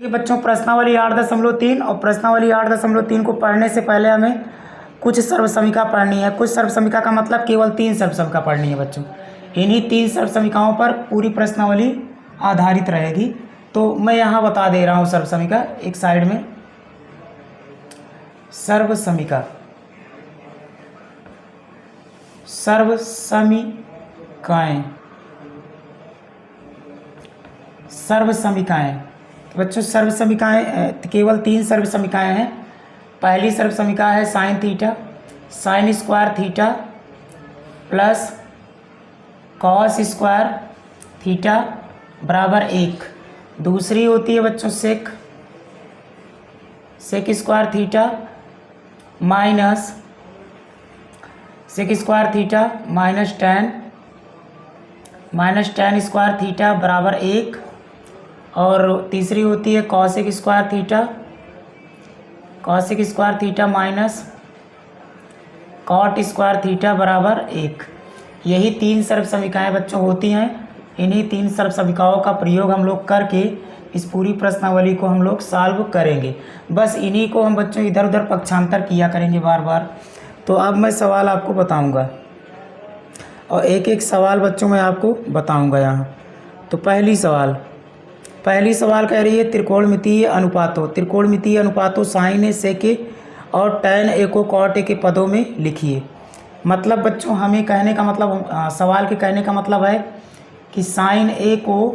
ये बच्चों प्रश्नावली 8.3 और प्रश्नावली 8.3 को पढ़ने से पहले हमें कुछ सर्वसमीका पढ़नी है। कुछ सर्वसमीका का मतलब केवल 3 सर्वसमीका पढ़नी है बच्चों। इन्हीं 3 सर्वसमीकाओं पर पूरी प्रश्नावली आधारित रहेगी। तो मैं यहाँ बता दे रहा हूँ सर्वसमीका एक साइड में। सर्वसमीका सर्वसमीकाएं तो बच्चों सर्वसमीकाएं केवल 3 सर्वसमीकाएं हैं। पहली सर्वसमीका है sine theta sine square theta plus cos square theta बराबर 1। दूसरी होती है बच्चों sec square theta minus sec square theta minus tan square theta बराबर 1। और तीसरी होती है cosec square theta minus cot square theta बराबर 1। यही 3 सर्वसमीकाएं बच्चों होती हैं। इन्हीं 3 सर्वसमीकाओं का प्रयोग हम लोग करके इस पूरी प्रश्नावली को हम लोग सॉल्व करेंगे। बस इन्हीं को हम बच्चों इधर उधर पक्षांतर किया करेंगे बार बार। तो अब मैं सवाल आपको बताऊंगा और एक एक सवाल बच्चों मैं आपको बताऊंगा यहाँ। तो पहली सवाल कह रही है त्रिकोणमितीय अनुपातों साइन ए सेक ए और टैन ए को कॉट ए के पदों में लिखिए। मतलब बच्चों हमें कहने का मतलब सवाल के कहने का मतलब है कि साइन ए को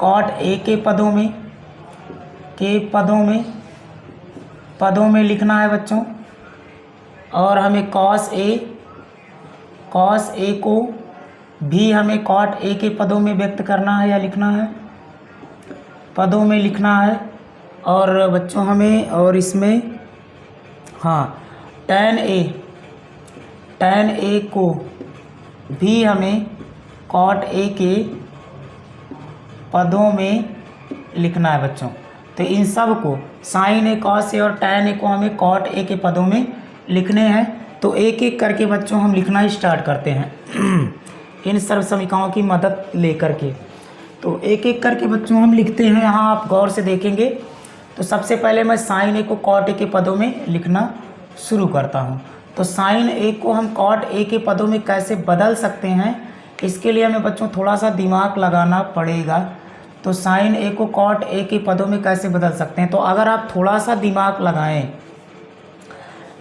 कॉट ए के पदों में लिखना है बच्चों। और हमें कॉस ए को भी हमें कॉट ए के पदों में व्यक्त करना है या लिखना है, पदों में लिखना है। और बच्चों हमें और इसमें टैन ए को भी हमें कॉट ए के पदों में लिखना है बच्चों। तो इन सब को साइन ए कॉस ए और टैन ए को हमें कॉट ए के पदों में लिखने हैं। तो एक एक करके बच्चों हम लिखना स्टार्ट करते हैं इन सर्वसमीकाओं की मदद लेकर के। तो एक एक करके बच्चों हम लिखते हैं। यहाँ आप गौर से देखेंगे तो सबसे पहले मैं साइन ए को कॉट ए के पदों में लिखना शुरू करता हूँ। तो साइन ए को हम कॉट ए के पदों में कैसे बदल सकते हैं, इसके लिए हमें बच्चों थोड़ा सा दिमाग लगाना पड़ेगा। तो साइन ए को कॉट ए के पदों में कैसे बदल सकते हैं, तो अगर आप थोड़ा सा दिमाग लगाएं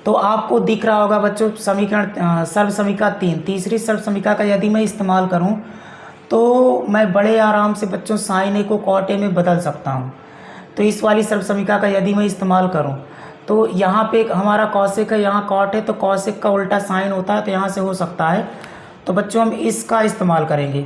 तो आपको दिख रहा होगा बच्चों समीकरण सर्वसमीका 3 तीसरी सर्वसमीका का यदि मैं इस्तेमाल करूं तो मैं बड़े आराम से बच्चों साइन ए को कॉट ए में बदल सकता हूं। तो इस वाली सर्वसमीका का यदि मैं इस्तेमाल करूं तो यहाँ पे हमारा कॉसेक है, यहाँ कॉट है, तो कॉसेक का उल्टा साइन होता है, तो यहाँ से हो सकता है। तो बच्चों हम इसका इस्तेमाल करेंगे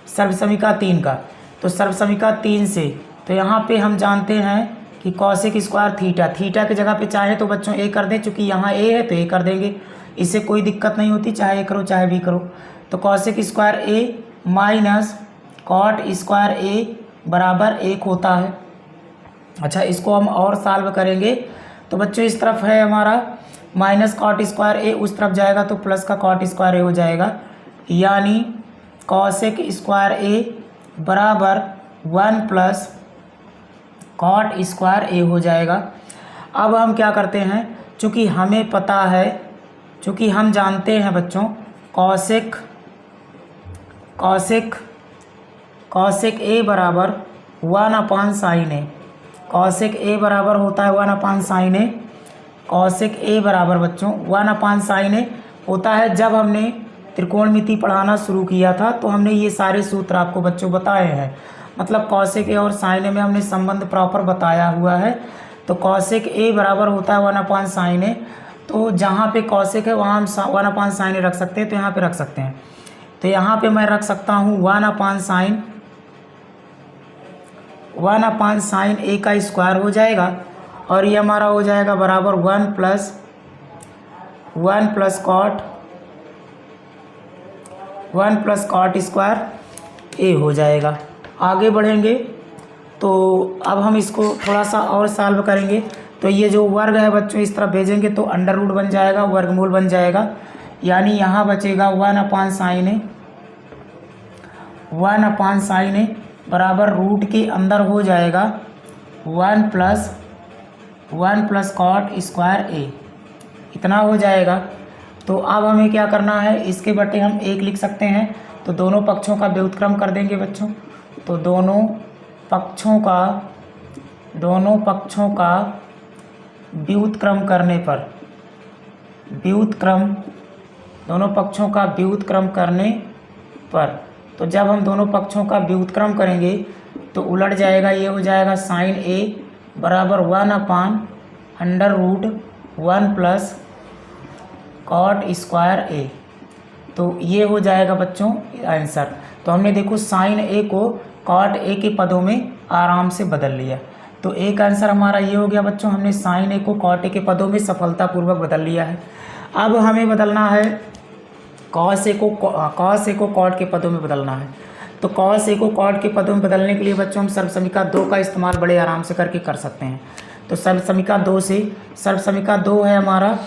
सर्वसमीका 3 का। तो सर्वसमीका 3 से तो यहाँ पे हम जानते हैं कि कॉसेक स्क्वायर थीटा की जगह पे चाहे तो बच्चों ए कर दें, चूँकि यहाँ ए है तो ए कर देंगे, इससे कोई दिक्कत नहीं होती, चाहे ए करो चाहे बी करो। तो कॉसेक स्क्वायर ए माइनस कॉट स्क्वायर ए बराबर 1 होता है। अच्छा, इसको हम और सॉल्व करेंगे तो बच्चों इस तरफ है हमारा माइनस कॉट स्क्वायर ए, उस तरफ जाएगा तो प्लस का कॉट स्क्वायर ए हो जाएगा, यानी कॉसेक स्क्वायर ए बराबर 1 प्लस कॉट स्क्वायर ए हो जाएगा। अब हम क्या करते हैं, चूँकि हमें पता है, चूँकि हम जानते हैं बच्चों कॉसेक ए बराबर 1/sin ए। कॉसेक ए बराबर होता है 1/sin ए। कॉसेक ए बराबर बच्चों 1/sin ए होता है। जब हमने त्रिकोणमिति पढ़ाना शुरू किया था तो हमने ये सारे सूत्र आपको बच्चों बताए हैं। मतलब कॉसेक ए और साइन ए में हमने संबंध प्रॉपर बताया हुआ है। तो कॉसेक ए बराबर होता है 1/sin ए। तो जहाँ पे कॉसेक है वहाँ हम 1/sin ए रख सकते हैं, तो यहाँ पे रख सकते हैं। तो यहाँ पे मैं रख सकता हूँ 1/sin ए का स्क्वायर हो जाएगा और ये हमारा हो जाएगा बराबर 1 प्लस कॉट स्क्वायर ए हो जाएगा। आगे बढ़ेंगे तो अब हम इसको थोड़ा सा और सॉल्व करेंगे। तो ये जो वर्ग है बच्चों इस तरफ भेजेंगे तो अंडर रूट बन जाएगा, वर्गमूल बन जाएगा, यानी यहाँ बचेगा 1/sin A 1 upon sign a बराबर रूट के अंदर हो जाएगा 1 प्लस कॉट स्क्वायर ए, इतना हो जाएगा। तो अब हमें क्या करना है, इसके बटे हम 1 लिख सकते हैं, तो दोनों पक्षों का व्युत्क्रम कर देंगे बच्चों। तो दोनों पक्षों का व्युत्क्रम करने पर तो जब हम दोनों पक्षों का व्युत्क्रम करेंगे तो उलट जाएगा, ये हो जाएगा साइन ए बराबर 1 upon under root 1 plus cot square a. तो ये हो जाएगा बच्चों आंसर। तो हमने देखो साइन ए को कॉट ए के पदों में आराम से बदल लिया। तो एक आंसर हमारा ये हो गया बच्चों, हमने साइन ए को कॉट ए के पदों में सफलतापूर्वक बदल लिया है। अब हमें बदलना है कॉस ए को कॉट के पदों में बदलना है। तो कॉस ए को कॉट के पदों में बदलने के लिए बच्चों हम सर्वसमीका 2 का इस्तेमाल बड़े आराम से करके कर सकते हैं। तो सर्वसमीका 2 से सर्वसमीका 2 है हमारा,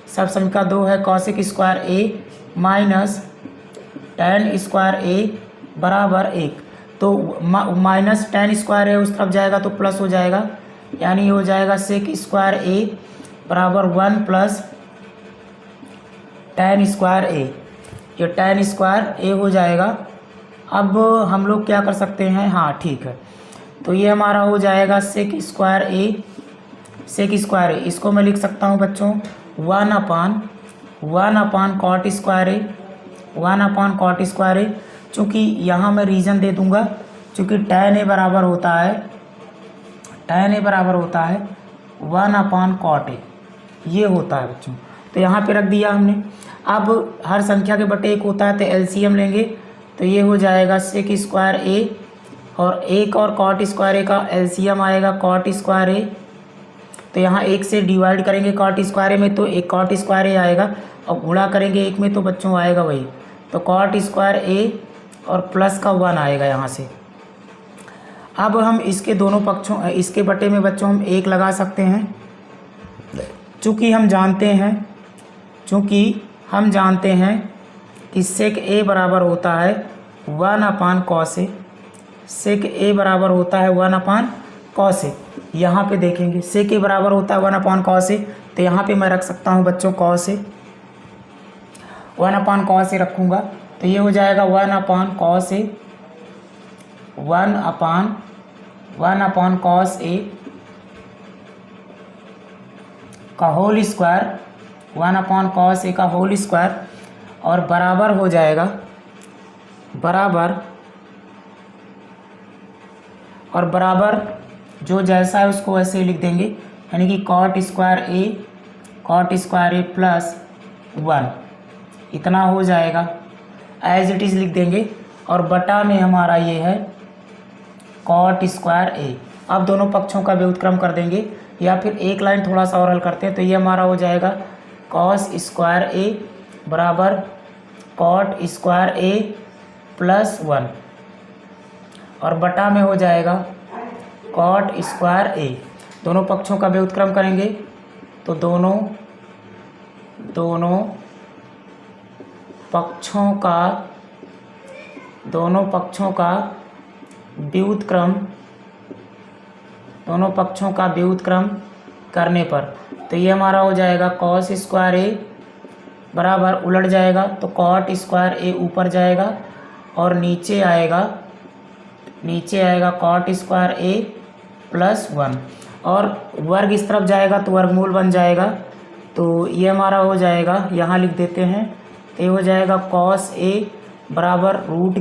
सर्वसमीका 2 है कॉसेक स्क्वायर ए माइनस टेन स्क्वायर ए बराबर 1। तो माइनस टेन स्क्वायर ए उस तरफ जाएगा तो प्लस हो जाएगा, यानी हो जाएगा सेक स्क्वायर ए बराबर 1 प्लस टेन स्क्वायर ए। ये टेन स्क्वायर ए हो जाएगा। अब हम लोग क्या कर सकते हैं, हाँ ठीक है, तो ये हमारा हो जाएगा सेक स्क्वायर ए, इसको मैं लिख सकता हूँ बच्चों 1 अपान कॉट स्क्वायर ए, 1 अपान कॉट स्क्वायर ए। चूँकि यहाँ मैं रीज़न दे दूँगा, चूँकि tan ए बराबर होता है 1 अपान कॉट ए, ये होता है बच्चों। तो यहाँ पे रख दिया हमने। अब हर संख्या के बटे 1 होता है तो एलसीएम लेंगे, तो ये हो जाएगा सेक स्क्वायर ए और 1 और कॉट स्क्वायर ए का एलसीएम आएगा कॉट स्क्वायर ए। तो यहाँ 1 से डिवाइड करेंगे कॉट स्क्वायर ए में तो एक कॉट स्क्वायर ए आएगा, और गुणा करेंगे 1 में तो बच्चों आएगा वही, तो कॉट स्क्वायर ए और प्लस का 1 आएगा यहाँ से। अब हम इसके दोनों पक्षों, इसके बटे में बच्चों हम 1 लगा सकते हैं, चूँकि हम जानते हैं कि सेक ए बराबर होता है 1 अपान कॉस ए, सेक ए बराबर होता है 1 अपान कॉस ए। यहाँ पे देखेंगे सेक ए बराबर होता है 1 अपान कॉस ए, तो यहाँ पे मैं रख सकता हूँ बच्चों cos A, 1 upon cos A रखूँगा, तो ये हो जाएगा 1 अपान cos A, 1 upon cos A का whole square, 1 upon cos A का होल स्क्वायर, और बराबर हो जाएगा बराबर जो जैसा है उसको वैसे ही लिख देंगे, यानी कि कॉट स्क्वायर ए प्लस 1 इतना हो जाएगा, एज इट इज़ लिख देंगे। और बटा में हमारा ये है कॉट स्क्वायर ए। अब दोनों पक्षों का व्युत्क्रम कर देंगे, या फिर एक लाइन थोड़ा सा और हल करते हैं, तो ये हमारा हो जाएगा कॉस स्क्वायर ए बराबर कॉट स्क्वायर ए प्लस 1, और बटा में हो जाएगा कॉट स्क्वायर ए। दोनों पक्षों का व्युत्क्रम करेंगे तो दोनों पक्षों का व्युत्क्रम करने पर तो ये हमारा हो जाएगा कॉस स्क्वायर ए बराबर उलट जाएगा, तो कॉट स्क्वायर ए ऊपर जाएगा और नीचे आएगा कॉट स्क्वायर ए प्लस 1, और वर्ग इस तरफ जाएगा तो वर्गमूल बन जाएगा। तो ये हमारा हो जाएगा, यहाँ लिख देते हैं, तो ये हो जाएगा कॉस ए बराबर रूट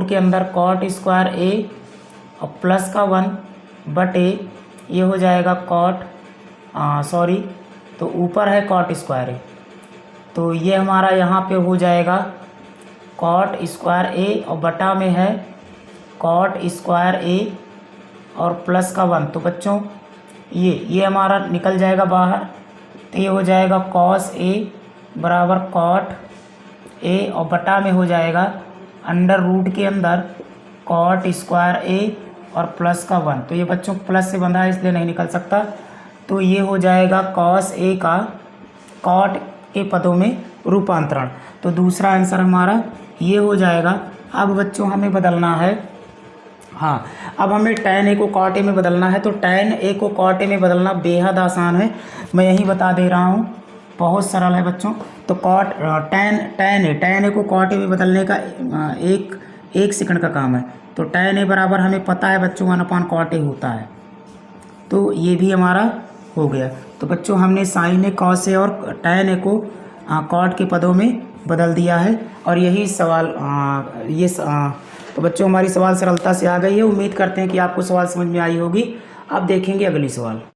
के अंदर कॉट स्क्वायर ए और प्लस का 1 बटे ये हो जाएगा तो ऊपर है कॉट स्क्वायर ए, तो ये हमारा यहाँ पे हो जाएगा कॉट स्क्वायर ए और बटा में है कॉट स्क्वायर ए और प्लस का 1। तो बच्चों ये हमारा निकल जाएगा बाहर, तो ये हो जाएगा कॉस ए बराबर कॉट ए और बटा में हो जाएगा अंडर रूट के अंदर कॉट स्क्वायर ए और प्लस का 1। तो ये बच्चों प्लस से बंधा है इसलिए नहीं निकल सकता, तो ये हो जाएगा कॉस ए का कॉट के पदों में रूपांतरण। तो दूसरा आंसर हमारा ये हो जाएगा। अब बच्चों हमें बदलना है, हाँ अब हमें tan a को cot a में बदलना है। तो tan a को cot a में बदलना बेहद आसान है, मैं यही बता दे रहा हूँ, बहुत सरल है बच्चों। तो tan a को cot a में बदलने का एक सेकंड का काम है। तो tan a बराबर हमें पता है बच्चों 1/cot a होता है। तो ये भी हमारा हो गया। तो बच्चों हमने sin a cos a और tan a को cot के पदों में बदल दिया है। और यही सवाल तो बच्चों हमारी सवाल सरलता से आ गई है। उम्मीद करते हैं कि आपको सवाल समझ में आई होगी। अब देखेंगे अगली सवाल।